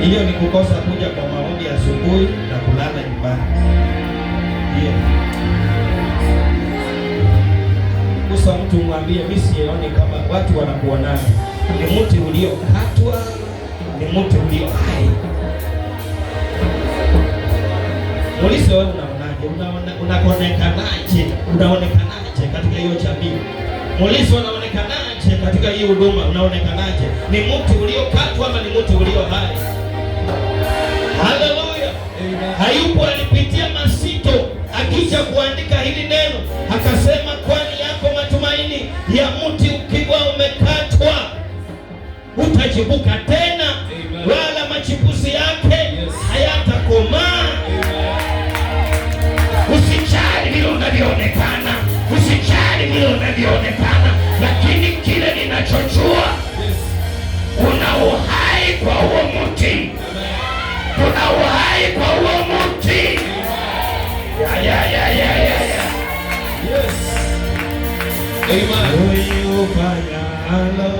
Hiyo ni kukosa kuja kwa maombi asubuhi na kulala nyumbani. Kusa mtu mwambie, mimi sioni kama watu wanakuonana. Ni mti uliokatwa, ni mti ulio hai. Mulise wewe unaonaje? Unaonekanaje? Unaonekanaje katika hiyo jamii? Mulise unaonekanaje katika hii huduma? Unaonekanaje? Ni mti uliokatwa ama ni mti ulio hai? Haleluya. Hayupo alipitia masito akija kuandika hili neno, akasema kwani yako matumaini ya mti ukiwa umekatwa utachipuka tena. Amen. Wala machipuzi yake hayatakomaa. Usijali vile unavyoonekana, usijali vile unavyoonekana, lakini kile ninachojua, kuna uhai kwa huo mti. Kuna uhai kwa huo mti. Yes. Amen. Uyufanyalo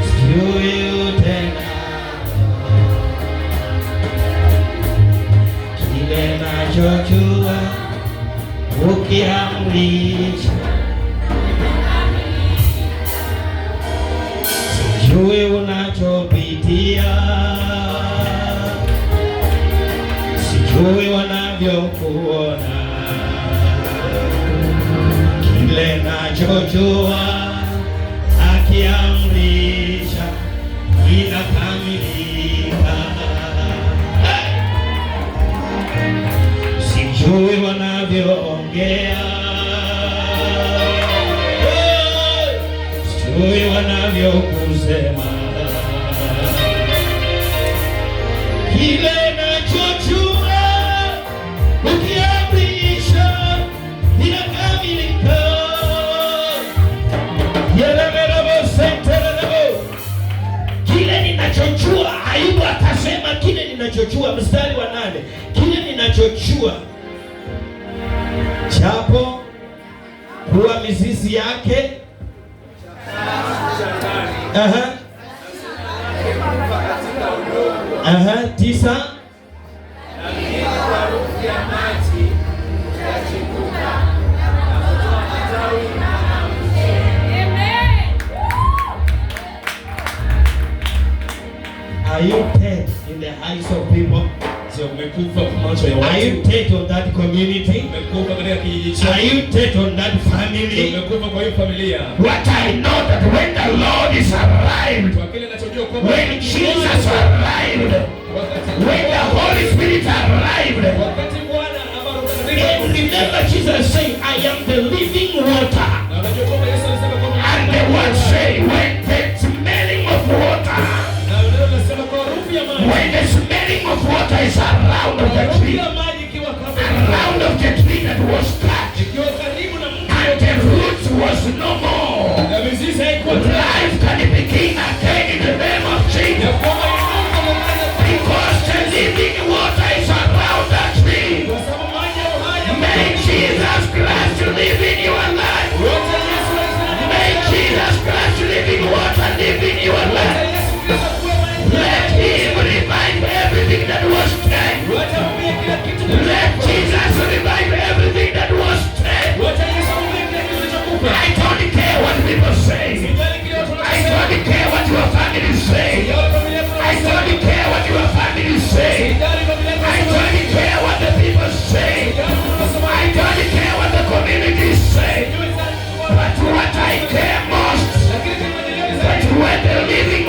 sijui tena, kile nachojua ukiamrisha, sijui unachopitia, sijui wanavyokuona, kile nachojua akiamrisha inakamilika. Sijui wanavyoongea, sijui wanavyokusema, kile nachojua ukiamrisha inakamilika. Kile ninachojua, Ayubu akasema kile ninachojua, mstari wa 8, kile ninachojua japo kuwa mizizi yake tisa, are you dead in the eyes of people? Are you dead on that community? Are you dead on that family? What I know that when the Lord is arrived, when Jesus arrived, when the Holy Spirit arrived, and remember Jesus saying, I am the living water. And the word say, when the smelling of water, when the smelling of water is around of the tree, around of the tree that was cut, and the roots was no more, life can begin again in the name of Jesus. Because the living water is around that tree. May Jesus Christ live in your life. May Jesus Christ living water live in your life. Let Him revive everything that was dead. Let Jesus revive everything that was dead. I don't care what people say. I don't care what your family say. I don't care what your family say. I don't care what the people say. I don't care what the community say. But what I care most, that when the living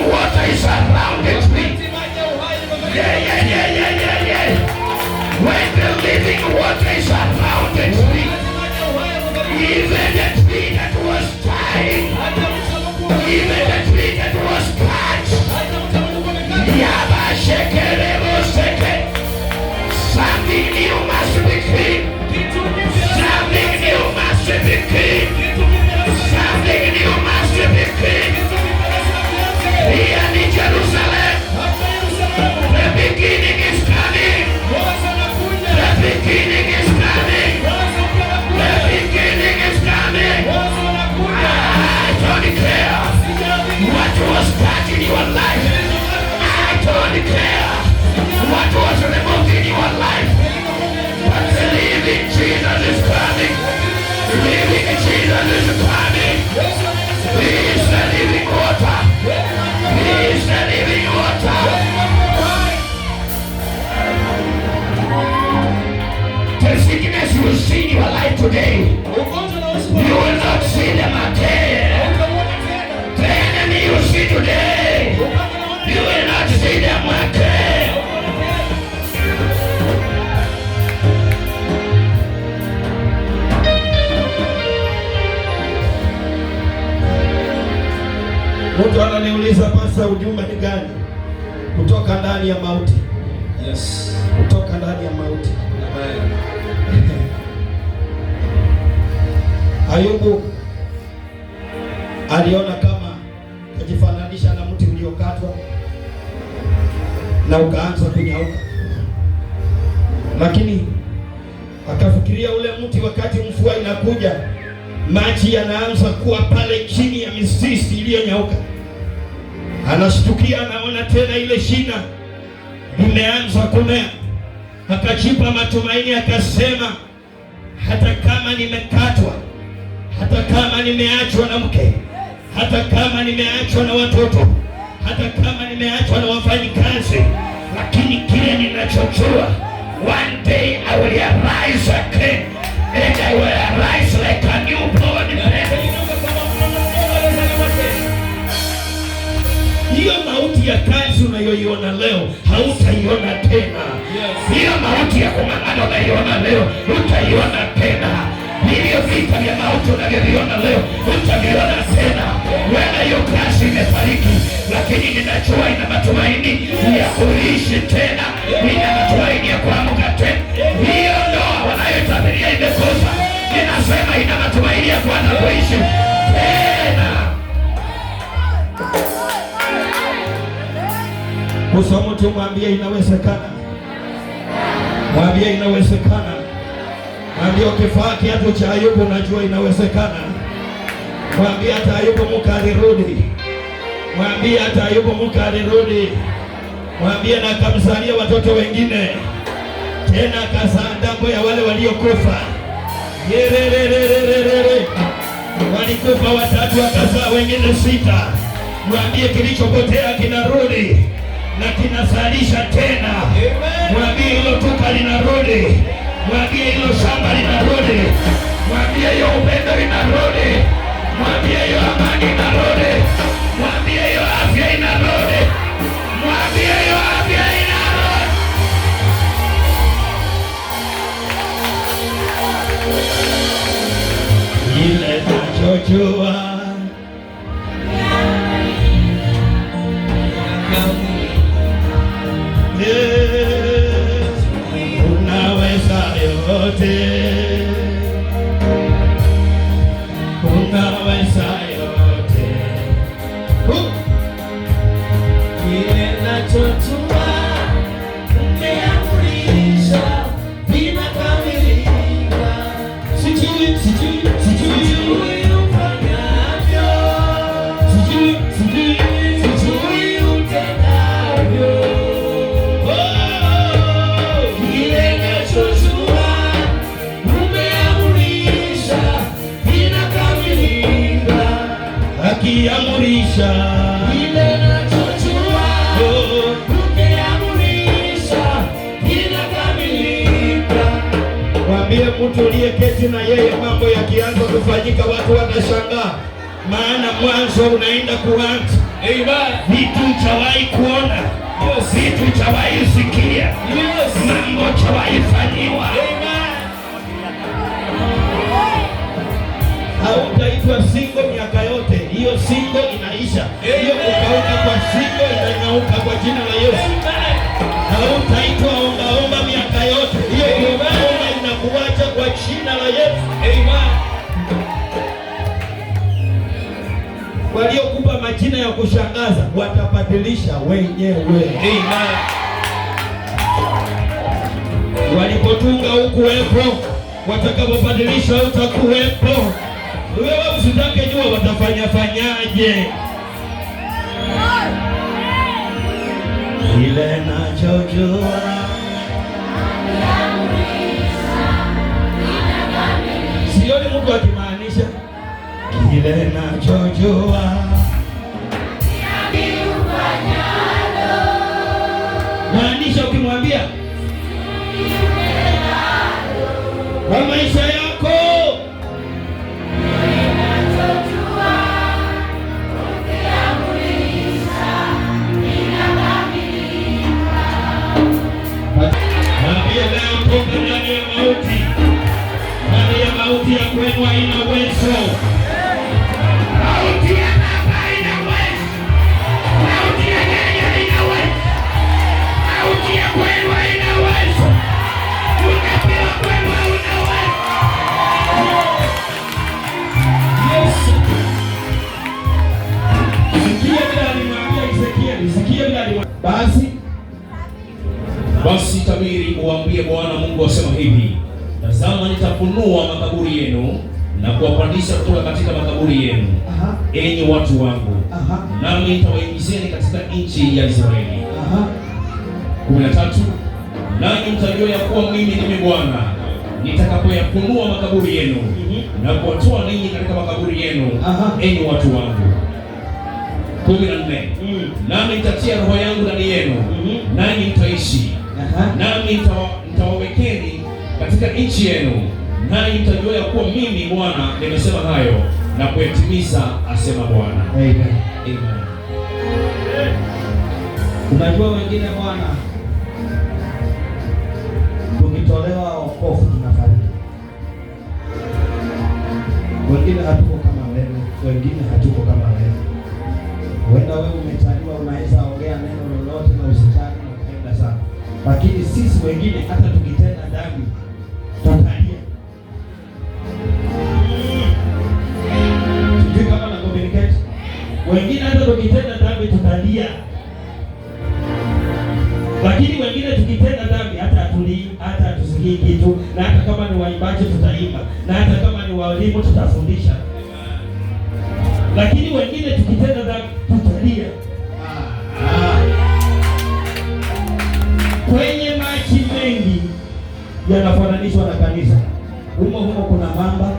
Mtu ananiuliza pasa, ujumbe ni gani? Kutoka ndani ya mauti. Yes. Kutoka ndani ya mauti. Amen. Ayubu aliona kama kujifananisha na mti uliokatwa na ukaanza kunyauka, lakini akafikiria ule mti, wakati mvua inakuja, maji yanaanza kuwa pale chini ya mizizi iliyonyauka. Anashtukia, anaona tena ile shina limeanza kumea. Akajipa matumaini, akasema, hata kama nimekatwa, hata kama nimeachwa na mke, hata kama nimeachwa na watoto, hata kama nimeachwa na wafanyikazi, lakini kile ninachojua, one day I will arise again and I will arise like a newborn baby. Hiyo mauti ya kazi unayoiona leo hautaiona tena. Hiyo mauti ya kumangana unayoiona leo utaiona tena. Hiyo vita vya mauti unavyoviona leo utaviona tena. Wewe hiyo kazi imefariki, lakini ninajua ina matumaini ya kuishi tena, ina matumaini ya kuamka tena. Hiyo ndoa wanayotabiria imekosa, ninasema ina matumaini ya kuanza kuishi tena. Musomo tu mwambie inawezekana. Mwambie inawezekana. Mwambie ukifaa kiatu cha Ayubu unajua inawezekana. Mwambie hata Ayubu mkarudi. Mwambie hata Ayubu mkarudi. Mwambie na kamzalia watoto wengine. Tena akazaa ndambo ya wale waliokufa. Yerererererere. Walikufa 3, akazaa wengine 6. Mwambie kilichopotea kinarudi na kinazalisha tena. Mwambie hilo tuka linarudi. Mwambie hilo shamba linarudi. Mwambie hiyo upendo linarudi. Mwambie hiyo amani inarudi. Mwambie hiyo afya inarudi. Mwambie hiyo afya inarudi. Ile nachojua unaweza yote, unaweza yote. Kile nachojua umeamrisha vinakamilika. Sijui ufanyavyo, sijui utendavyo. Kile nachojua umeamrisha vinakamilika. Akiamurisha Kile nachojua umeamrisha vinakamilika. mwambie mtu uliyeketi na yeye, mambo yakianza kufanyika watu wanashangaa, maana mwanzo unaenda kuanza. Amen. Vitu hujawahi kuona, vitu hujawahi sikia, mambo hujawahi fanyiwa. Hautaitwa singo miaka yote, hiyo singo inaisha. Hiyo kukauka kwa singo inanyauka kwa jina la Yesu. Hautaitwa ombaomba miaka yote, hiyo ombaomba inakuacha kwa jina la Yesu. Waliokupa majina ya kushangaza watabadilisha wenyewe. Walipotunga hukuwepo, watakapobadilisha utakuwepo. Wewe usitake jua watafanya fanyaje. Ile nachojua sioni mtu akimaanisha. Kile nachojua maanisha, ukimwambia kwa maisha yako mwambie leo toka ndani ya mauti. Ndani ya mauti ya kwenu haina uwezo. Mauti ya baba haina uwezo. Basi tabiri uambie Bwana Mungu asema hivi: tazama, nitafunua makaburi yenu na kuwapandisha kutoka katika makaburi yenu, enyi watu wangu, nami nitawaingizeni katika nchi ya Israeli. 13 nanyi mtajua ya kuwa mimi ndimi Bwana nitakapoyafunua makaburi yenu na kuwatoa ninyi katika makaburi yenu, enyi watu wangu. 14 nami nitatia roho yangu ndani yenu, nanyi mtaishi, nami nitawawekeni katika nchi yenu, nanyi mtajua ya kuwa mimi Bwana nimesema hayo na kuyatimiza, asema Bwana. Amen. Amen. Unajua wengine Bwana, tukitolewa wokovu tunafariki. Wengine hatuko kama wewe, wengine hatuko kama wewe. Wenda wewe umetaliwa, unaweza ongea neno lolote na usitaki na ukaenda sana. Lakini sisi wengine hata tukitenda dhambi tutalia. Sijui kama na communicate. Wengine hata tukitenda dhambi tutalia. Lakini wengine tukitenda dhambi hata atulii, hata tusikii kitu, na hata kama ni waimbaji tutaimba, na hata kama ni walimu tutafundisha. Lakini wengine tukitenda dhambi tutalia. Kwenye maji mengi yanafananishwa na kanisa. Humo kuna mamba,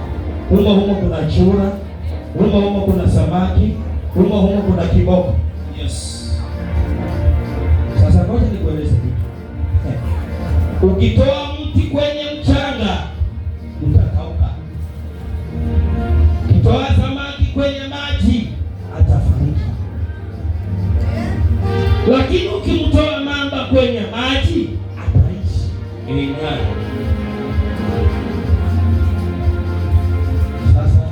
humo kuna chura, humo kuna samaki, humo kuna kiboko. Yes. Sasa ngoja nikueleze kitu. Ukitoa mti kwenye mchanga utakauka. Ukitoa samaki kwenye maji atafariki. Lakini ukimtoa mamba kwenye maji ataishi. Amen. Sasa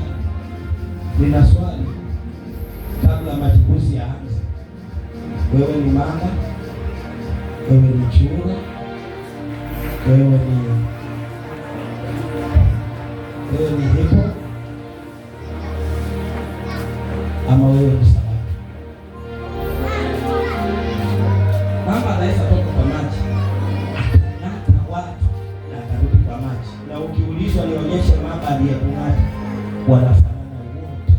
nina swali kabla majibuzi yaanze. Wewe ni mamba? Wewe ni chura? Wewe ni hipo? Ama wewe ni samaki? Mamba anaweza toka kwa maji akang'ata watu na akarudi kwa maji, na ukiulizwa nionyeshe mamba aliyekung'ata, wanafanana wote.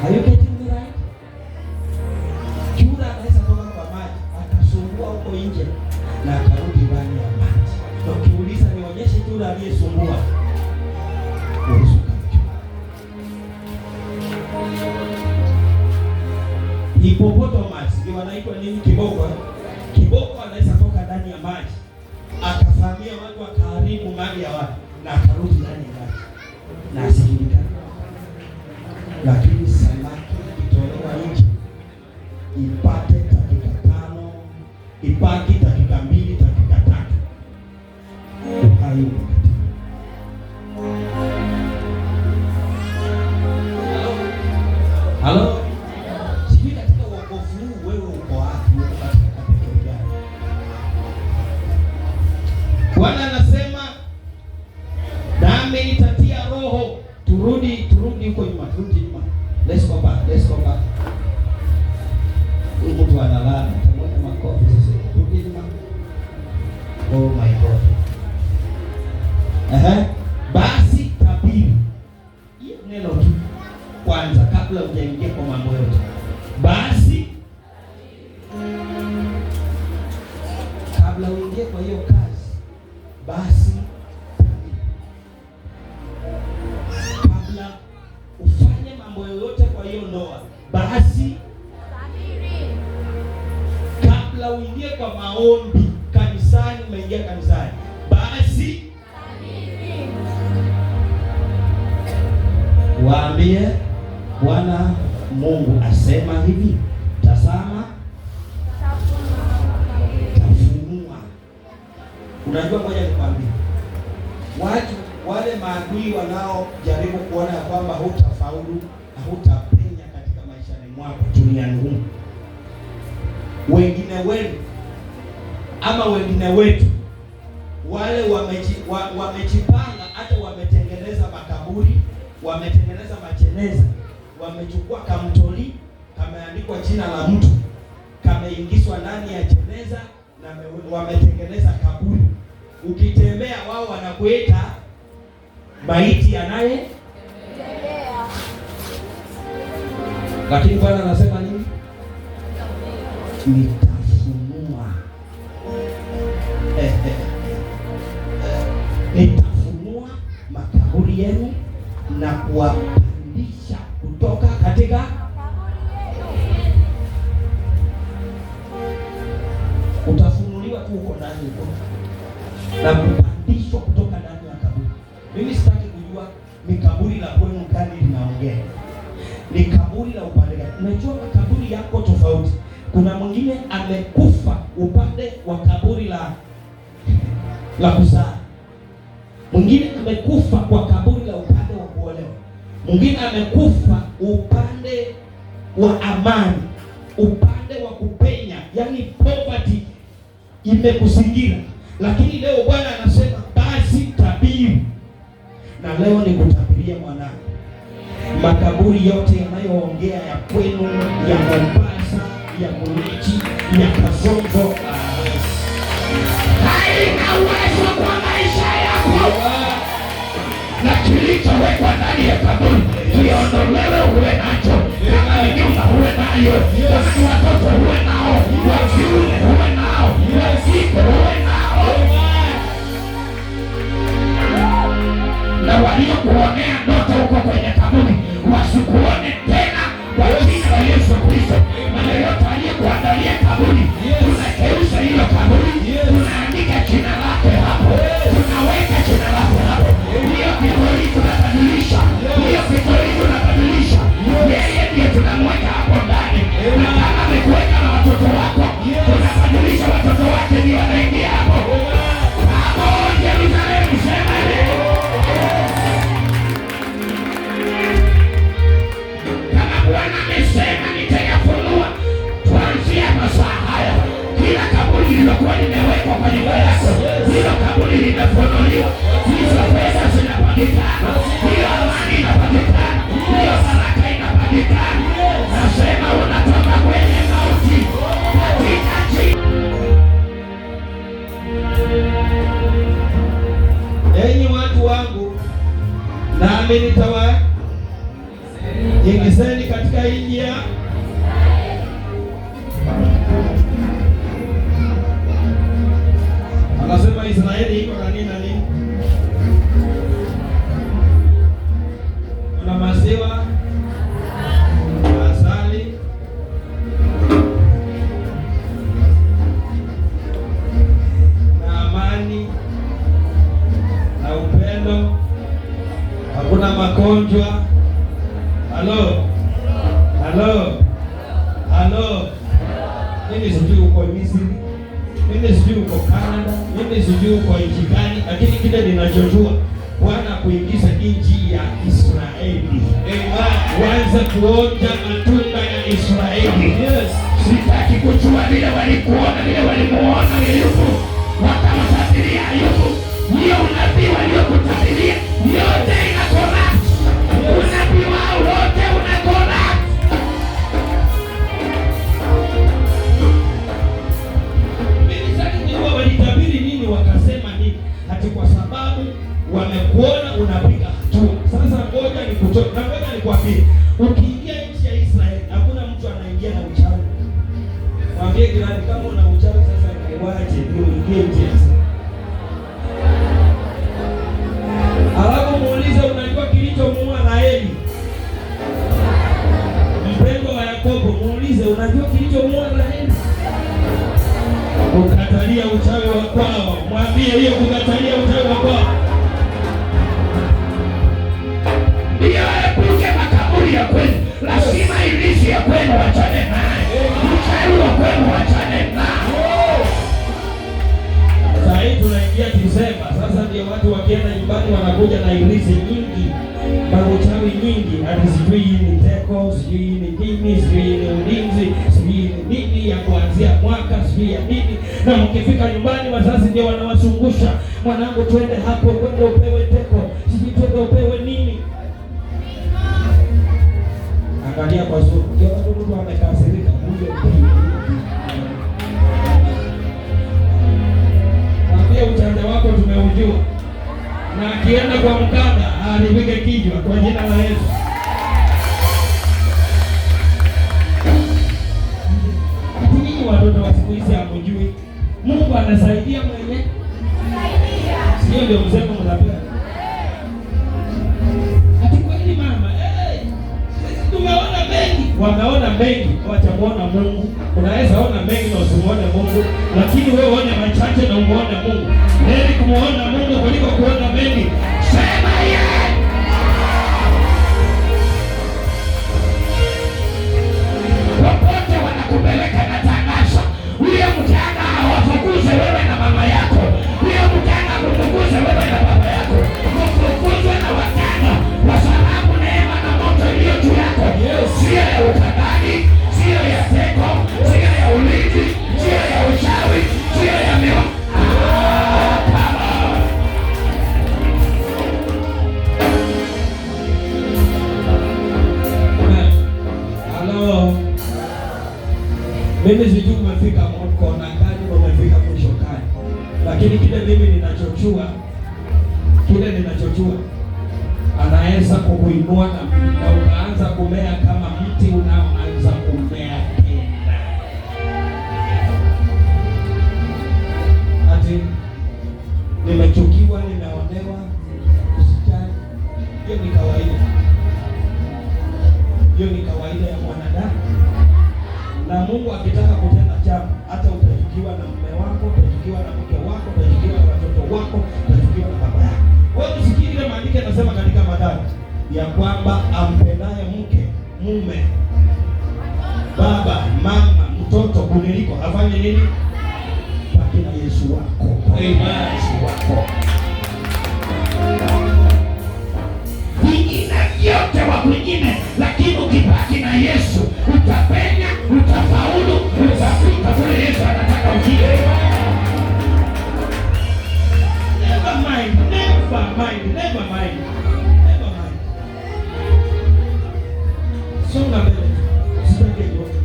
Are you getting me right? Chura anaweza toka kwa maji akasumbua huko nje na akarudi ndani ya maji, na ukiuliza nionyeshe chura aliyesumbua, hippopotamus ndio wanaitwa nini? Kiboko. Kiboko anaweza toka ndani ya maji akafamia watu, akaharibu mali ya watu na akarudi ndani ya maji na asijulikane. Lakini samaki ikitolewa nje ipate dakika 5, ipaki dakika 2, dakika 3, uhai umepatikana. Halo? Sijui katika wokovu huu wewe uko wapi? Uko katika kategoria gani? Bwana anasema nami nitatia roho. Turudi huko nyuma, turudi nyuma. Let's go back. Huyu mtu analala, tamwona makofi sasa. Turudi nyuma. Oh my God. Basi tabiri. Hiyo neno tu kwanza kabla hujaingia kwa mambo yote. Basi kabla uingie kwa hiyo kazi, basi kabla ufanye mambo yoyote kwa hiyo ndoa, basi kabla uingie kwa maombi kanisani, umeingia kanisani, basi waambie Bwana Mungu asema hivi, tazama tafunua. Unajua, ngoja nikwambie, watu wale maadui wanaojaribu kuona ya kwamba hutafaulu na hutapenya katika maishani mwako duniani humu, wengine wenu ama wengine wetu, wale wamejipanga, hata wametengeneza makaburi, wametengeneza macheneza, wamechukua kamtoli kameandikwa jina la mtu, kameingizwa ndani ya jeneza na wametengeneza kaburi. Ukitembea wao wanakuita maiti anaye, lakini Bwana anasema nini? Nitafunua nitafunua makaburi yenu na kuwapandisha kutoka katika utafunuliwa tu huko ndani huko na kupandishwa kutoka ndani ya kaburi. Mimi sitaki kujua ni kaburi la kwenu gani linaongea, ni kaburi la upande gani. Unajua kaburi yako tofauti. Kuna mwingine amekufa upande wa kaburi la kuzaa, mwingine amekufa kwa kaburi la upande wa kuolewa, mwingine amekufa upande wa amani, upande wa kupenya, yani poverty imekuzingira. Lakini leo Bwana anasema basi tabiri, na leo ni kutabiria mwanangu, makaburi yote yanayoongea ya kwenu, ya Mombasa, ya Murichi, ya Kasongo, haina uwezo kwa maisha yako, na kilichowekwa ndani ya kaburi kiondolewe, uwe nacho. Kama ni nyumba uwe nayo, kama ni watoto uwe nao, wa kiume uwe nao, wa kike uwe nao, na waliokuonea ndoto huko kwenye kaburi wasikuone tena kwa jina la Yesu Kristo. Na yeyote aliyekuandalia kaburi, tunakeuza hilo kaburi, tunaandika jina lake hapo, tunaweka jina lake hapo. Hiyo kiburi tunabadilisha, hiyo kiburi tunabadilisha. Yeye ndiye tunamweka hapo ndani, na kama amekuweka na watoto wako, tunabadilisha watoto wake ndio wanaingia hapo. Hapo Yerusalemu, sema leo. Kama Bwana amesema nitayafunua kuanzia masaa haya, kila kaburi lililokuwa limewekwa kwa nyumba yako, hilo kaburi limefunuliwa. Hizo pesa zinapatikana, hiyo amani inapatikana, hiyo baraka inapatikana. Nasema unatoka kwenye mauti katika jina. Enyi watu wangu, nami nitawaingizeni katika nchi ya anasema Israeli iko na nini na nini? Kuna maziwa, asali, na amani na upendo, hakuna magonjwa. Halo, halo, halo. Mimi sijui uko Misri, mimi sijui uko Canada, mimi sijui uko nchi gani, lakini kile ninachojua Bwana kuingiza nchi ya Israeli. Waanze kuonja matunda ya Israeli. Sitaki kujua vile walikuona, vile walimuona Ayubu, wakamtabiria Ayubu. Hiyo unabii waliokutabiria yote ina collapse. Unabii wao wote una collapse. Mimi sasa ndio walitabiri nini, wakasema nini? Hati kwa sababu wamekuona unapiga hatua. Sasa ngoja nikutoe, na ngoja nikwambie, ukiingia nchi ya Israeli hakuna mtu anaingia na uchawi. Mwambie jirani, kama una uchawi sasa niwaje ndio uingie nchi ya Israeli. Alafu muulize, unajua kilichomuua Raheli, mpendwa wa Yakobo? Muulize, unajua kilichomuua Raheli? Kukatalia uchawi wa kwao. Mwambie hiyo kukatalia uchawi wa kwao. Ndio epuke makaburi ya kwenu. Lazima ibilisi ya kwenu wachane naye. Uchawi wa kwenu wachane naye. Sasa hii tunaingia Disemba. Sasa ndio watu wakienda nyumbani wanakuja na ibilisi nyingi, mauchawi nyingi. Hadi sijui hii ni teko, sijui hii ni nini, sijui hii ni ulinzi, sijui ni nini ya kuanzia mwaka, sijui ya nini. Na mkifika nyumbani wazazi ndio wanawazungusha, mwanangu twende hapo, kwenda upewe teko, sijui twende upewe nini. Angalia kwa sura. Ukiona mtu amekasirika, huyo pia ujanja wako tumeujua. Na akienda kwa mganga, alipige kichwa kwa jina la Yesu. Ninyi watoto wa siku hizi hamjui. Mungu anasaidia mwenyewe. Sio ndio msemo mnapenda. Ati kweli mama, tumeona mengi. Wameona mengi, hawajamuona Mungu. Unaweza ona mengi na usimuone Mungu, lakini wewe uone machache na umuone Mungu. Heri kumuona Mungu kuliko kuona mengi. Sema yeye. Popote wanakupeleka na tangazo. Huyo mtanga hawafukuze wewe na mama yako. Huyo mtanga kufukuze wewe na baba yako. Kufukuzwe na watanga. Kwa sababu neema na moto iliyo juu yako. Sio ya ukadani, sio ya teko, sio ya ulinzi, sio ya uchawi, sio ya miwa. Hello. Mimi sijui umefika kona gani, umefika mwisho gani. Lakini kile mimi ninachochua, anaweza kukuinua na ukaanza kumea kama mti unaoanza kumea tena. Ati nimechukiwa, nimeonewa, usijali. Hiyo ni kawaida. Hiyo ni kawaida ya mwanadamu. Na Mungu akitaka kutenda jambo, hata utachukiwa na mume wako, utachukiwa na mke wako, utachukiwa na watoto wako, utachukiwa na baba yako. Wewe usikiri ile maandiko yanasema katika Mathayo ya kwamba ampendaye mke, mume, baba, mama, mtoto kuniliko afanye nini? Baki na Yesu wako. Amen. Yesu wako. Vingine vyote wa kwingine, lakini ukibaki na Yesu utapenya, utafaulu, utafika kule Yesu anataka ufike. Never mind. Songa mbele. Usitake yote.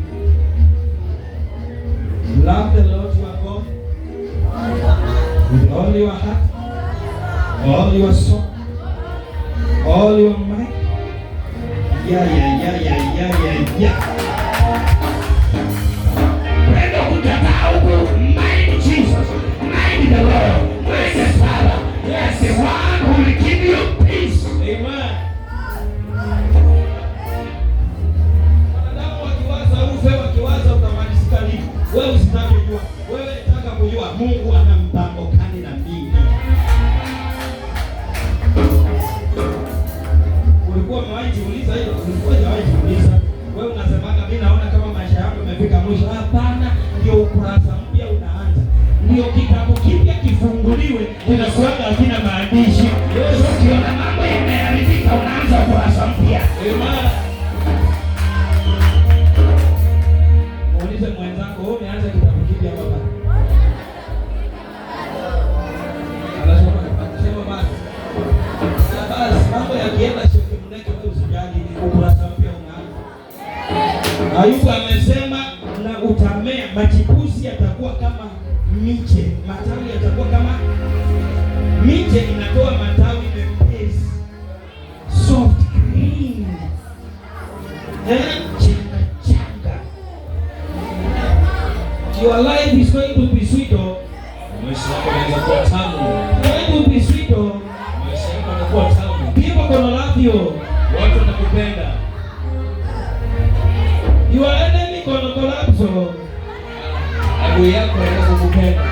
Love the Lord your God with all your heart, all your soul, all your mind. Yeah. Pendo kutaka mind Jesus, mind the Lord, mind the Father. Yes, the one who will give you peace. Amen. Wanadamu wakiwaza utamalizika lini? Wewe usitake kujua. Wewe nataka kujua Mungu ana mpango gani na mimi. Ulikuwa umewahi kuuliza hiyo? Ulikuwa hujawahi kuuliza? Wewe unasemaga mimi naona kama maisha yangu yamefika mwisho. Hapana, ndio ukurasa mpya unaanza. Ndio kitabu kipya kifunguliwe, kinakuanga hakina maandishi. Yesu ukiona mambo yameharibika unaanza ukurasa mpya. Amen. Muulize mwenzako, wewe umeanza kitabu kipya baba? Anasema basi mambo yakienda sheki mneke wewe usijali, ukurasa mpya unaanza. Ayubu amesema na utamea, machipuzi yatakuwa kama miche, matawi yatakuwa kama miche inatoa matawi mepesi, soft green. Changa. Your life is going to be sweet. Maisha yako yanaweza kuwa tamu. Going to be sweet. Maisha yako yanakuwa tamu. People gonna love you. Watu wanakupenda. Your enemy gonna collapse. Adui yako anakukupenda.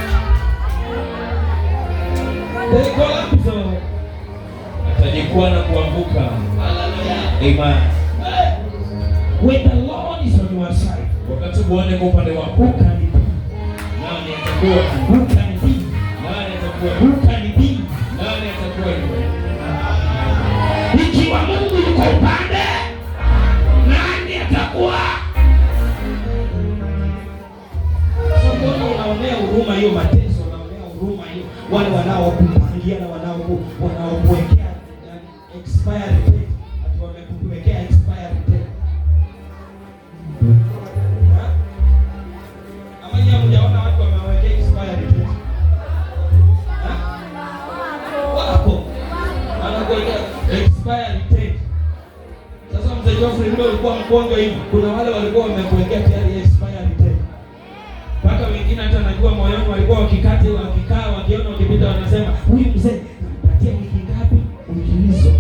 They collapse. Atajikuwa na kuanguka. Hallelujah. Amen. When the Lord is on your side, wakati Bwana kwa upande wako, nani atakuwa? Nani atakuwa yule? Ikiwa Mungu yuko upande, nani atakuwa? Sasa unaonea huruma hiyo mateso, unaonea huruma hiyo wale wanaokupangia na wanaokuwekea expiry date, ati wamekuwekea expiry date. ule ulikuwa mgonjwa hivi, kuna wale walikuwa wamekuwekea tayari expired date. Mpaka wengine hata najua moyoni walikuwa wakikaa wakiona ukipita wanasema huyu mzee nipatie wiki ngapi? Wiki hizo.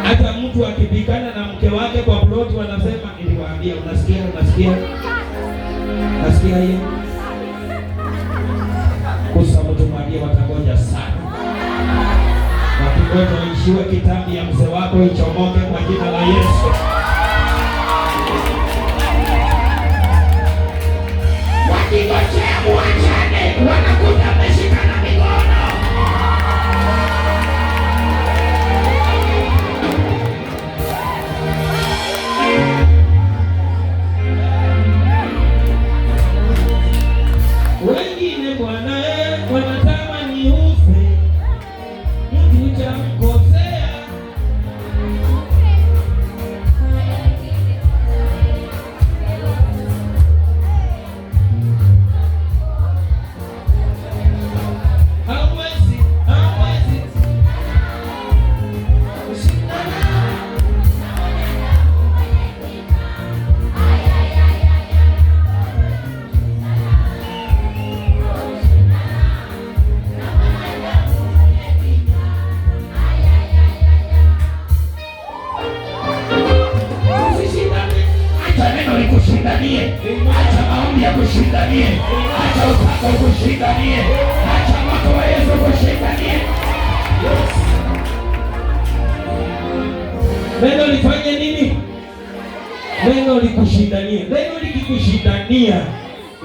Hata mtu akipikana na mke wake kwa plot wanasema niliwaambia, unasikia hiyo? Kusa mtu mwambie watangoja sana. Wakingoja ishiwe kitambi ya mzee wako ichomoke kwa jina la Yesu. Wakingojea muachane, wanakuja wameshikana mikono. Wengine bwana wanatamani ufe, mtu chamkosea. Hawezi kushindanie, acha maombi ya kushindanie, acha upako kushindanie, acha moto wa Yesu kushindanie. Neno lifanye nini? Neno likushindanie. Neno likikushindania,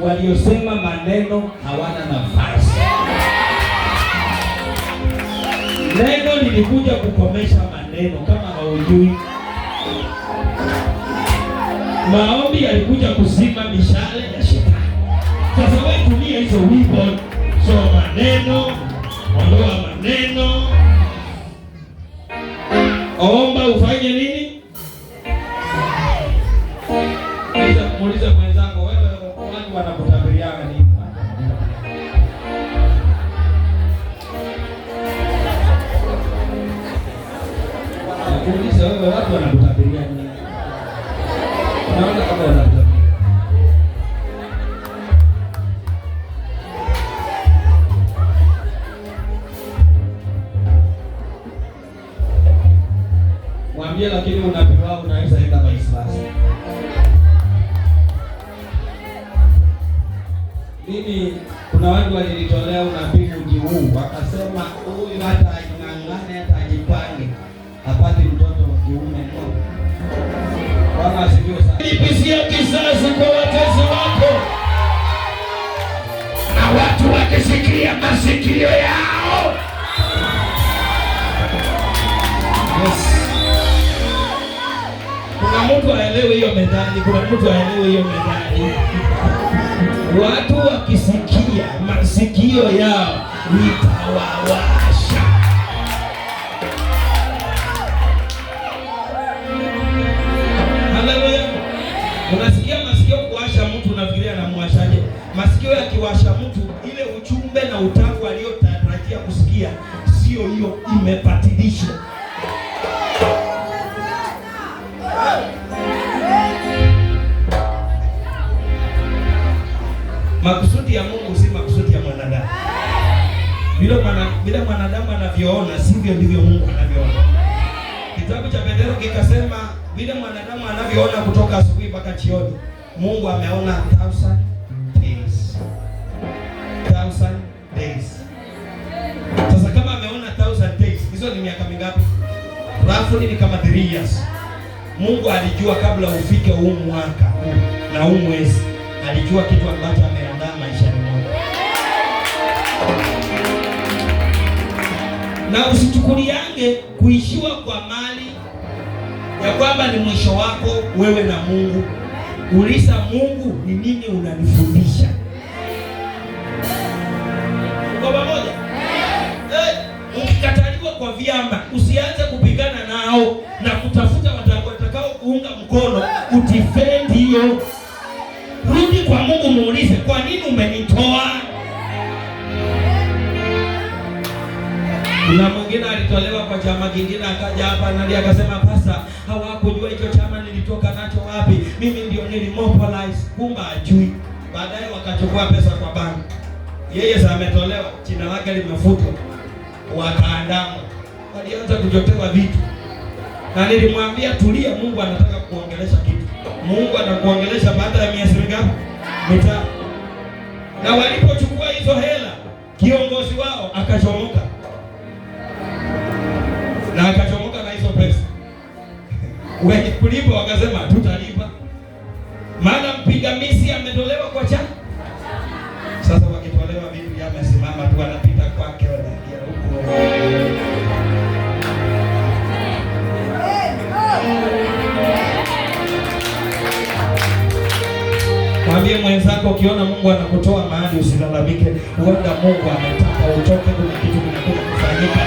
waliosema maneno hawana nafasi. Neno lilikuja kukomesha maneno kama haujui. Maombi yalikuja kuzima mishale ya shetani. Sasa wewe tumia hizo weapon. So maneno, ondoa maneno. Omba ufanye nini? Muulize mwenzako, wewe watu wanakutabiriana nini? Muulize wewe watu wanakutabiriana nini? Naona kama wanakutabiriana. Mwambie lakini unabii wao unaweza enda vice versa. Mimi kuna watu walinitolea unabii mji huu, wakasema huyu hata ajing'ang'ane hata ajipange apate mtoto wa kiume. Bwana asifiwe sana. Nipisia kisasi kwa watesi wako. Na watu wakisikia masikio yao. Yes. Kuna mtu aelewe hiyo methali, kuna mtu aelewe hiyo methali. Watu wakisikia masikio yao litawawasha. Haleluya. Unasikia masikio kuwasha mtu, unafikiria anamwashaje? Masikio yakiwasha mtu, ile ujumbe na utamu aliyotarajia kusikia sio hiyo, imepatilishwa. Makusudi ya Mungu si makusudi ya mwanadamu. Bila mwanadamu anavyoona sivyo ndivyo Mungu anavyoona. Kitabu cha Petro kikasema bila mwanadamu anavyoona kutoka asubuhi mpaka jioni, Mungu ameona 1000 days. 1000 days. Sasa kama ameona 1000 days, hizo ni miaka mingapi? Roughly ni kama 3 years. Mungu alijua kabla ufike huu mwaka na huu mwezi, alijua kitu ambacho ameandaa maishani mwako. Na usichukuliange kuishiwa kwa mali ya kwamba ni mwisho wako wewe na Mungu. Uliza Mungu, ni nini unanifundisha? Kwa pamoja. Ukikataliwa kwa vyama, usianze kupigana nao na kutafuta watakao kuunga mkono udefend hiyo. Rudi kwa Mungu, muulize, kwa nini umenitoa? Na mwingine alitolewa kwa chama kingine, akaja hapa na akasema pasta, hawakujua hicho chama nilitoka nacho wapi, mimi ndio nilimobilize. Kumbe ajui. Baadaye wakachukua pesa kwa banki. Yeye sasa ametolewa, jina lake limefutwa. Wakaandama. Walianza kujotewa vitu. Na nilimwambia tulia, Mungu anataka kuongelesha kitu. Mungu anakuongelesha baada ya miezi mingapi? Mitano. Na walipochukua hizo hela, kiongozi wao akachomoka. Na akachomoka na hizo pesa. Wenye kulipa wakasema tutalipa. Maana mpigamizi ametolewa kwa chama. Sasa wakitolewa vitu yamesimama tu, anapita kwake wanaingia huko. Mwambie mwenzako ukiona Mungu anakutoa mahali usilalamike. Huenda Mungu ametaka utoke, kuna kitu kinakuja kufanyika.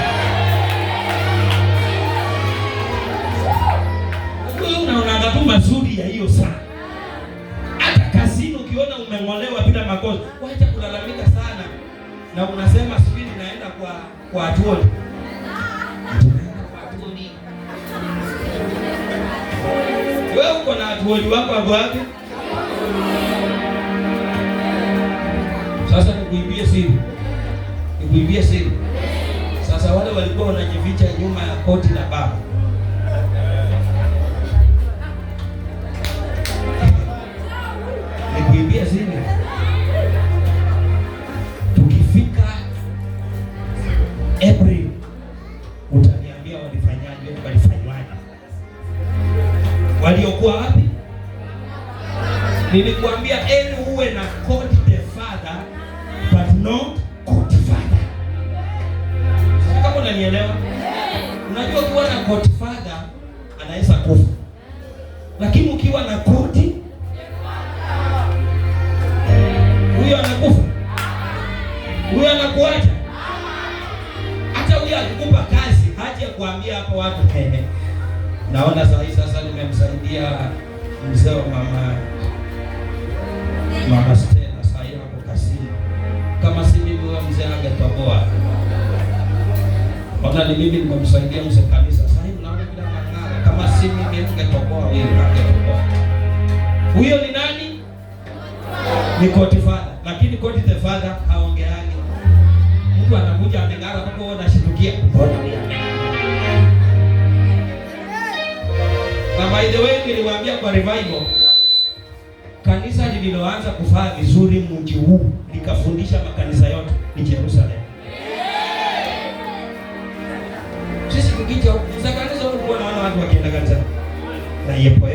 Wewe unaona tu mazuri ya hiyo sana. Hata kazini ukiona umeng'olewa bila makosa, wacha kulalamika sana. Na unasema sivili naenda kwa atuoli. Wewe uko na atuoli wako hapo wapi? Sasa nikuibie siri. Sasa wale walikuwa wanajificha nyuma ya koti la baba. Nikuibie siri. Tukifika April utaniambia walifanywaje? Waliokuwa wapi? Nilikuambia uwe na court the father but not court father. Kama unanielewa? Unajua ukiwa na court father anaweza kufa. Lakini ukiwa na court huyo anakufa. Huyo anakuacha. Hata huyo akikupa kazi haja kuambia hapa watu naona sasa nimemsaidia mzee wa Mama Stella sasa hapo kasini. Kama si mimi huyo mzee angetoboa. Mbona ni mimi nimemsaidia mzee kanisa. Sasa hivi naona bila ng'ang'ana. Kama si mimi angetoboa wewe angetoboa. Huyo ni nani? Ni court father. Lakini court the father haongeani. Mtu anakuja ameng'ara hapo wewe unashitukia. Mbona wewe? Na by the way niliwaambia kwa revival, kanisa lililoanza kufaa vizuri mji huu likafundisha makanisa yote ni Jerusalem. Sisi tukija za kanisa huko naona watu wakienda kanisa na yepo.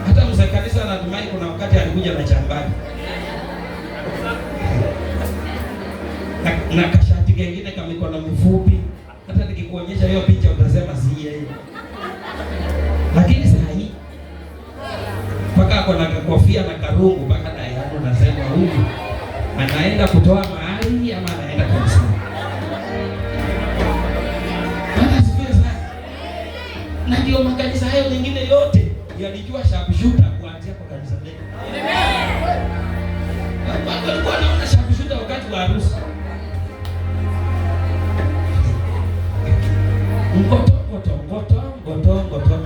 Hata mzee kanisa anatumai kuna wakati alikuja na chambani. Na kashati kingine kama mikono mifupi. Hata nikikuonyesha hiyo picha utasema si yeye. Lakini sasa hii paka ako na kofia na karungu mpaka na yako nasema huyu anaenda kutoa mahali ama anaenda kanisa. Hata sivyo sana. Na ndio makanisa hayo mengine yote yalijua sharpshooter kuanzia kwa kanisa letu. Watu walikuwa wanaona sharpshooter wakati wa harusi. Ngoto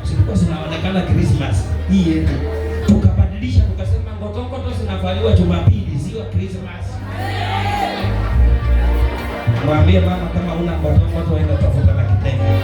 zilikuwa zinaonekana Christmas hii yetu. Tukabadilisha tukasema ngoto zinavaliwa Jumapili sio Christmas. Mwambie mama kama una ngoto enda tafuta na kitenge.